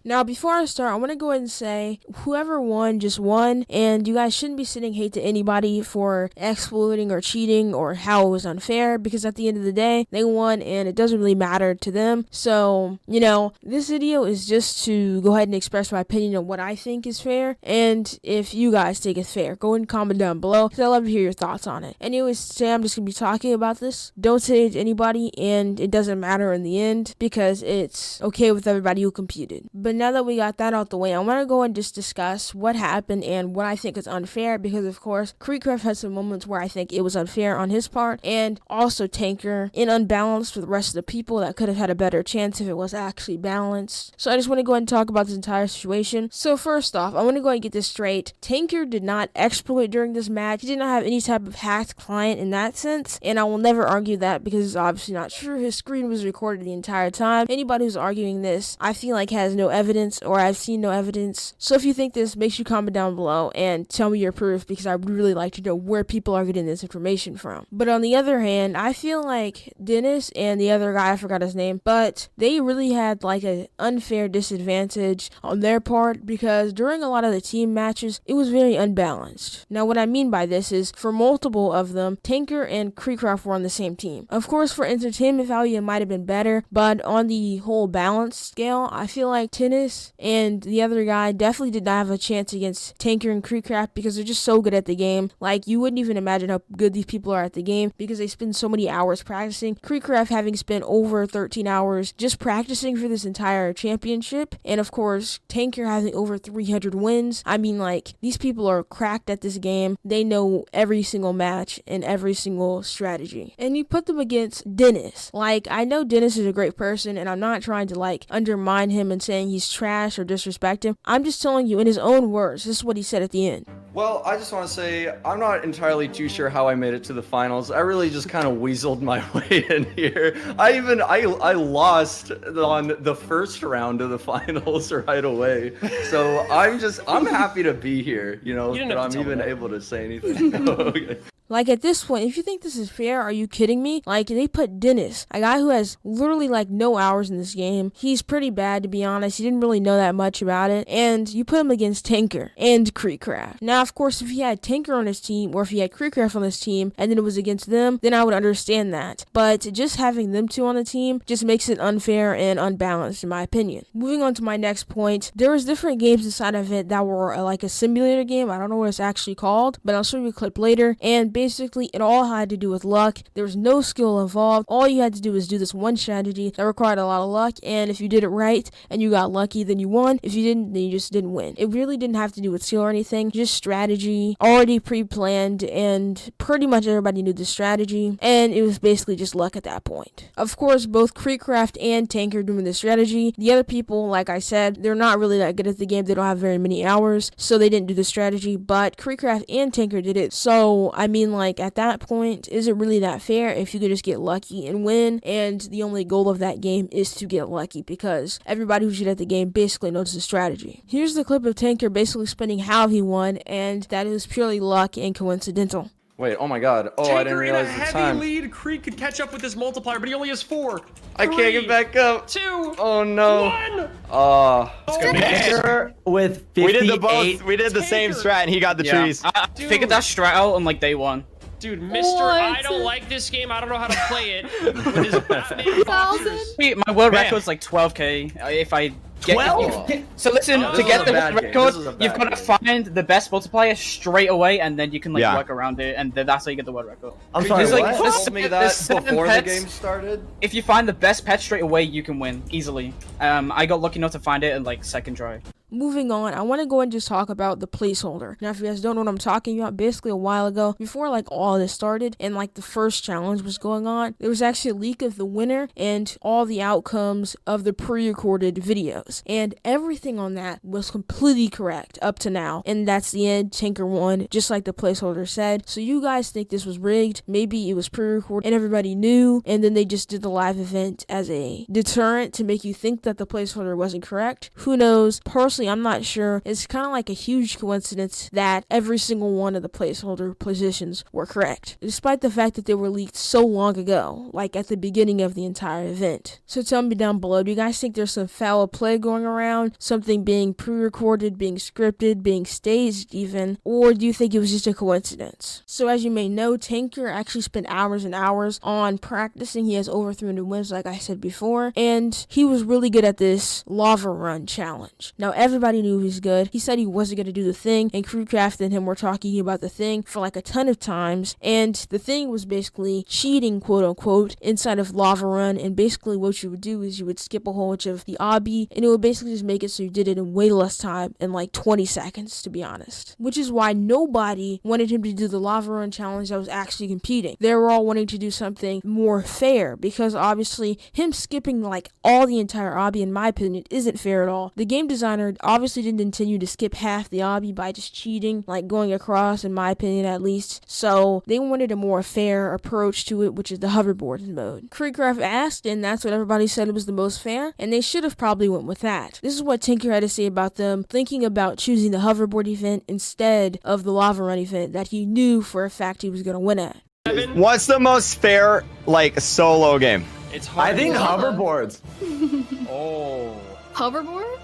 Now, before I start, I want to go ahead and say whoever won just won, and you guys shouldn't be sending hate to anybody for exploiting or cheating or how it was unfair, because at the end of the day, they won and it doesn't really matter to them. So, this video is just to go ahead and express my opinion on what I think is fair, and if you guys think it's fair, go ahead and comment down below, because I'd love to hear your thoughts on it. Anyways, today I'm just going to be talking about this. Don't say it to anybody, and it doesn't matter in the end, because it's okay with everybody who competed. But now that we got that out the way, I want to go and just discuss what happened and what I think is unfair, because of course KreekCraft had some moments where I think it was unfair on his part, and also TanqR in unbalanced with the rest of the people that could have had a better chance if it was actually balanced. So I just want to go ahead and talk about this entire situation. So first off, I want to go ahead and get this straight. TanqR did not exploit during this match. He did not have any type of hacked client in that sense, and I will never argue that because it's obviously not true. His screen was recorded the entire time. Anybody who's arguing this, I feel like has no evidence, or I've seen no evidence. So if you think this, make sure you comment down below and tell me your proof, because I would really like to know where people are getting this information from. But on the other hand, I feel like Dennis and the other guy, I forgot his name, but they really had like an unfair disadvantage on their part, because during a lot of the team matches, it was very unbalanced. Now what I mean by this is, for multiple of them, TanqR and KreekCraft were on the same team. Of course, for entertainment value, it might have been better, but on the whole balance scale, I feel like Tennis and the other guy definitely did not have a chance against TanqR and KreekCraft, because they're just so good at the game. Like, you wouldn't even imagine how good these people are at the game, because they spend so many hours practicing. KreekCraft having spent over 13 hours just practicing for this entire championship, and of course TanqR having over 300 wins. I mean, like, these people are cracked at this game. They know every single match and every single strategy. And you put them against Dennis. Like, I know Dennis is a great person, and I'm not trying to like undermine him and saying he's trash or disrespect him. I'm just telling you in his own words, this is what he said at the end. Well, I just want to say, I'm not entirely too sure how I made it to the finals. I really just kind of weaseled my way in here. I lost on the first round of the finals right away. So I'm happy to be here, that I'm even able to say anything. Okay. Like, at this point, if you think this is fair, are you kidding me? Like, they put Dennis, a guy who has literally like no hours in this game. He's pretty bad, to be honest. He didn't really know that much about it. And you put him against TanqR and KreekCraft. Now, of course, if he had TanqR on his team, or if he had KreekCraft on his team, and then it was against them, then I would understand that. But just having them two on the team just makes it unfair and unbalanced, in my opinion. Moving on to my next point, there was different games inside of it that were like a simulator game. I don't know what it's actually called, but I'll show you a clip later. And basically, it all had to do with luck. There was no skill involved. All you had to do was do this one strategy that required a lot of luck, and if you did it right and you got lucky, then you won. If you didn't, then you just didn't win. It really didn't have to do with skill or anything, just strategy, already pre-planned, and pretty much everybody knew the strategy, and it was basically just luck at that point. Of course, both KreekCraft and TanqR doing the strategy. The other people, like I said, they're not really that good at the game. They don't have very many hours, so they didn't do the strategy, but KreekCraft and TanqR did it. So, I mean, like, at that point, is it really that fair if you could just get lucky and win? And the only goal of that game is to get lucky, because everybody who's good at the game basically knows the strategy. Here's the clip of TanqR basically explaining how he won, and that is purely luck and coincidental. Wait, oh my god. Oh, I didn't realize the heavy time. lead. Kreek could catch up with this multiplier, but he only has 4. I can't get back up. 2. Oh no. 1. TanqR with 58. We did the both. We did the same strat, and he got the trees. I figured that strat out on like day 1. Dude, Mr. I don't like this game. I don't know how to play it. With his Batman boxers. My world record is like 12k. If I get 12? So listen, Oh, to get the world record, you've got to game. find the best multiplier straight away, and then you can like Yeah. work around it, and then that's how you get the world record. I'm sorry, There's, like, what? there's Told me there's that 7 before the pets. game started. If you find the best pet straight away, you can win easily. I got lucky enough to find it in like second try. Moving on, I want to go and just talk about the placeholder. Now, if you guys don't know what I'm talking about, basically a while ago, before like all this started and like the first challenge was going on, there was actually a leak of the winner and all the outcomes of the pre-recorded videos. And everything on that was completely correct up to now. And that's the end. TanqR won, just like the placeholder said. So you guys think this was rigged? Maybe it was pre-recorded and everybody knew, and then they just did the live event as a deterrent to make you think that the placeholder wasn't correct. Who knows? Personally, honestly, I'm not sure. It's kind of like a huge coincidence that every single one of the placeholder positions were correct, despite the fact that they were leaked so long ago, like at the beginning of the entire event. So tell me down below, do you guys think there's some foul play going around, something being pre-recorded, being scripted, being staged even, or do you think it was just a coincidence? So as you may know, TanqR actually spent hours and hours on practicing. He has over 300 wins, like I said before, and he was really good at this lava run challenge. Now everybody knew he was good. He said he wasn't going to do the thing, and KreekCraft and him were talking about the thing for like a ton of times, and the thing was basically cheating, quote unquote, inside of lava run. And basically what you would do is you would skip a whole bunch of the obby, and it would basically just make it so you did it in way less time, in like 20 seconds to be honest, which is why nobody wanted him to do the lava run challenge that was actually competing. They were all wanting to do something more fair, because obviously him skipping like all the entire obby, in my opinion, isn't fair at all. The game designer obviously didn't intend you to skip half the obby by just cheating, like going across, in my opinion at least. So they wanted a more fair approach to it, which is the hoverboard mode. KreekCraft asked, and that's what everybody said it was the most fair, and they should have probably went with that. This is what TanqR had to say about them thinking about choosing the hoverboard event instead of the lava run event that he knew for a fact he was going to win at. What's the most fair, like, solo game? It's hard. I think hoverboards. Oh. Hoverboard?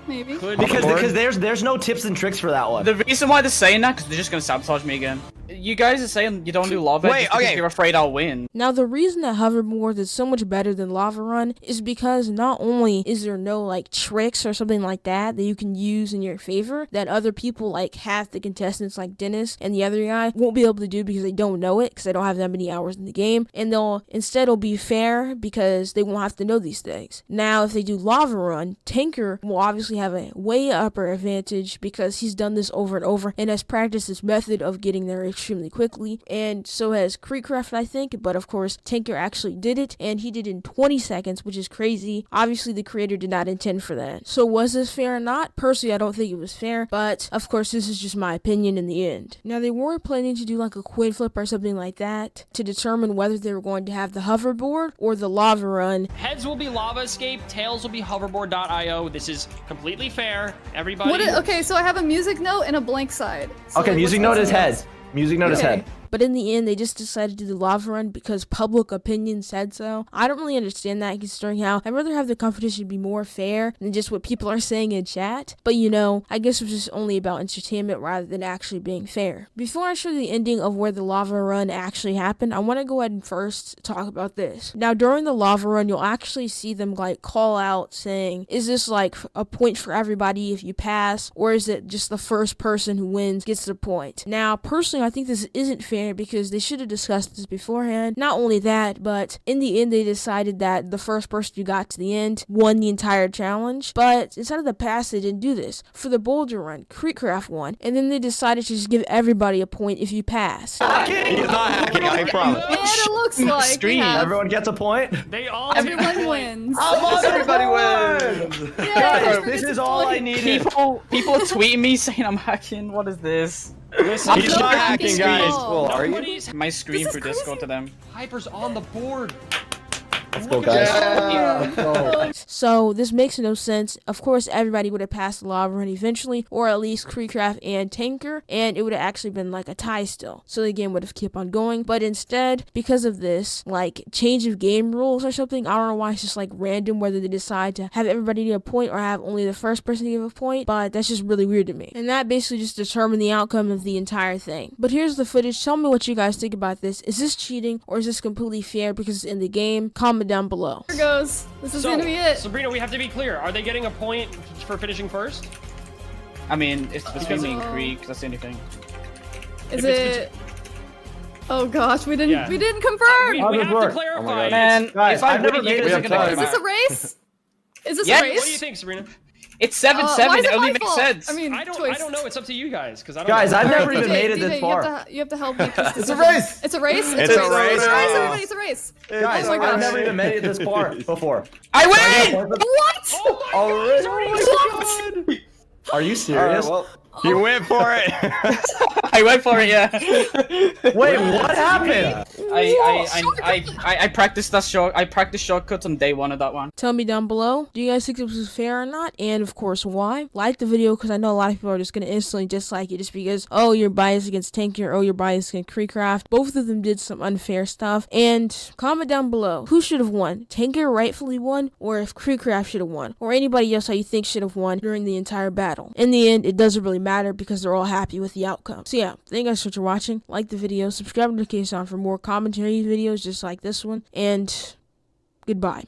Maybe. Because there's no tips and tricks for that one. The reason why they're saying that, because they're just gonna sabotage me again. You guys are saying you don't do lava just because you're afraid I'll win. Now the reason that hoverboard is so much better than lava run is because not only is there no like tricks or something like that you can use in your favor that other people, like half the contestants like Dennis and the other guy, won't be able to do because they don't know it, because they don't have that many hours in the game, and it'll be fair because they won't have to know these things. Now if they do lava run, TanqR will obviously have a way upper advantage because he's done this over and over and has practiced this method of getting there extremely quickly, and so has KreekCraft, I think, but of course TanqR actually did it, and he did it in 20 seconds, which is crazy. Obviously the creator did not intend for that. So was this fair or not? Personally, I don't think it was fair, but of course this is just my opinion in the end. Now they were planning to do like a coin flip or something like that to determine whether they were going to have the hoverboard or the lava run. Heads will be lava escape, tails will be hoverboard.io. This is completely fair. Everybody. Okay, so I have a music note and a blank side. So Okay, music note is heads. Music note is head. But in the end, they just decided to do the lava run because public opinion said so. I don't really understand that, considering how I'd rather have the competition be more fair than just what people are saying in chat. But you know, I guess it was just only about entertainment rather than actually being fair. Before I show you the ending of where the lava run actually happened, I want to go ahead and first talk about this. Now, during the lava run, you'll actually see them like call out saying, is this like a point for everybody if you pass, or is it just the first person who wins gets the point? Now, personally, I think this isn't fair because they should have discussed this beforehand. Not only that, but in the end they decided that the first person who got to the end won the entire challenge. But instead of the pass, they didn't do this. For the boulder run, KreekCraft won, and then they decided to just give everybody a point if you pass. He's not hacking, I promise. And it looks like we have Everyone gets a point. They all everyone wins. Everybody wins. Guys, this is all I needed. People tweeting me saying I'm hacking. What is this? Listen, He's not hacking, guys. Well, are you? nobody's My screen This for is Discord crazy. to them. Hyper's on the board. Let's go, guys. So this makes no sense. Of course, everybody would have passed the lava run eventually, or at least KreekCraft and TanqR, and it would have actually been like a tie still. So the game would have kept on going. But instead, because of this, like change of game rules or something, I don't know why it's just like random whether they decide to have everybody get a point or have only the first person give a point, but that's just really weird to me. And that basically just determined the outcome of the entire thing. But here's the footage. Tell me what you guys think about this. Is this cheating or is this completely fair because it's in the game? Comment down below. Here goes. This is gonna be it. Sabrina, we have to be clear. Are they getting a point for finishing first? I mean, it's between me and Kreek. That's the only thing. Is it? Oh gosh, we didn't Yeah. confirm. We How have does it to work? clarify. Man, Guys, if I I've never win, made you it guys are this gonna far. get Is this mad. a race? Is this Yes. a race? What do you think, Sabrina? It's 7-7. Why is It it only my makes fault? sense. I mean, I don't know. It's up to you guys, because I don't. Guys, know. I've never DJ, even made it DJ, this far. You have to help me. It's a race. It's a race. It's a race. It's a race, everybody. It's a race. Guys, Oh my I've gosh. never even made it this far before. I win! What? Already? Are you serious? You went for it. I went for it, yeah. Wait, what happened? I practiced that short. I practiced shortcuts on day 1 of that one. Tell me down below, do you guys think this was fair or not? And of course, why? Like the video because I know a lot of people are just gonna instantly dislike it just because, oh, you're biased against TanqR, oh, you're biased against KreekCraft. Both of them did some unfair stuff. And comment down below, who should have won? TanqR rightfully won, or if KreekCraft should have won, or anybody else how you think should have won during the entire battle. In the end, it doesn't really matter because they're all happy with the outcome. So yeah, thank you guys so much for watching. Like the video, subscribe to the notification on for more commentary videos just like this one, and goodbye.